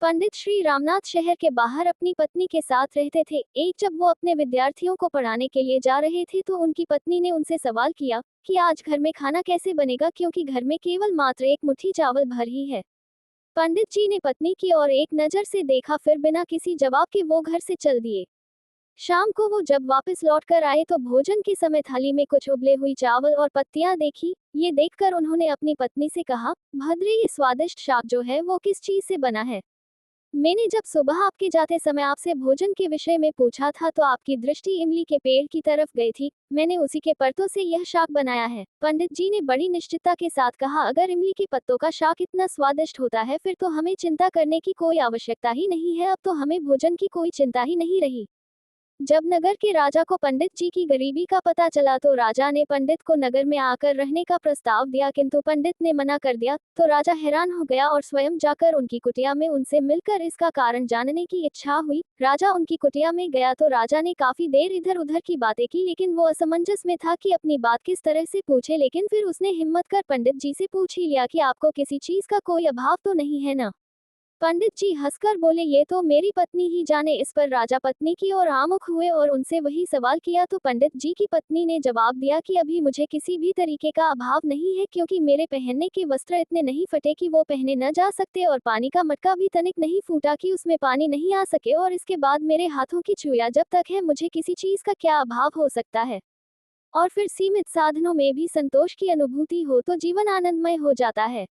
पंडित श्री रामनाथ शहर के बाहर अपनी पत्नी के साथ रहते थे। एक जब वो अपने विद्यार्थियों को पढ़ाने के लिए जा रहे थे तो उनकी पत्नी ने उनसे सवाल किया कि आज घर में खाना कैसे बनेगा, क्योंकि घर में केवल मात्र एक मुट्ठी चावल भर ही है। पंडित जी ने पत्नी की ओर एक नजर से देखा, फिर बिना किसी जवाब के वो घर से चल दिए। शाम को वो जब वापस लौट कर आए तो भोजन के समय थाली में कुछ उबले हुई चावल और पत्तियां देखी। ये देखकर उन्होंने अपनी पत्नी से कहा, भद्रे, ये स्वादिष्ट शाक जो है वो किस चीज से बना है? मैंने जब सुबह आपके जाते समय आपसे भोजन के विषय में पूछा था तो आपकी दृष्टि इमली के पेड़ की तरफ गई थी। मैंने उसी के पत्तों से यह शाक बनाया है। पंडित जी ने बड़ी निश्चितता के साथ कहा, अगर इमली के पत्तों का शाक इतना स्वादिष्ट होता है फिर तो हमें चिंता करने की कोई आवश्यकता ही नहीं है। अब तो हमें भोजन की कोई चिंता ही नहीं रही। जब नगर के राजा को पंडित जी की गरीबी का पता चला तो राजा ने पंडित को नगर में आकर रहने का प्रस्ताव दिया, किंतु पंडित ने मना कर दिया। तो राजा हैरान हो गया और स्वयं जाकर उनकी कुटिया में उनसे मिलकर इसका कारण जानने की इच्छा हुई। राजा उनकी कुटिया में गया तो राजा ने काफी देर इधर उधर की बातें की, लेकिन वो असमंजस में था कि अपनी बात किस तरह से पूछे। लेकिन फिर उसने हिम्मत कर पंडित जी से पूछ ही लिया कि आपको किसी चीज का कोई अभाव तो नहीं है ना? पंडित जी हंसकर बोले, ये तो मेरी पत्नी ही जाने। इस पर राजा पत्नी की ओर आमुख हुए और उनसे वही सवाल किया तो पंडित जी की पत्नी ने जवाब दिया कि अभी मुझे किसी भी तरीके का अभाव नहीं है, क्योंकि मेरे पहनने के वस्त्र इतने नहीं फटे कि वो पहने न जा सकते, और पानी का मटका भी तनिक नहीं फूटा कि उसमें पानी नहीं आ सके, और इसके बाद मेरे हाथों की छुइया जब तक है मुझे किसी चीज का क्या अभाव हो सकता है। और फिर सीमित साधनों में भी संतोष की अनुभूति हो तो जीवन आनंदमय हो जाता है।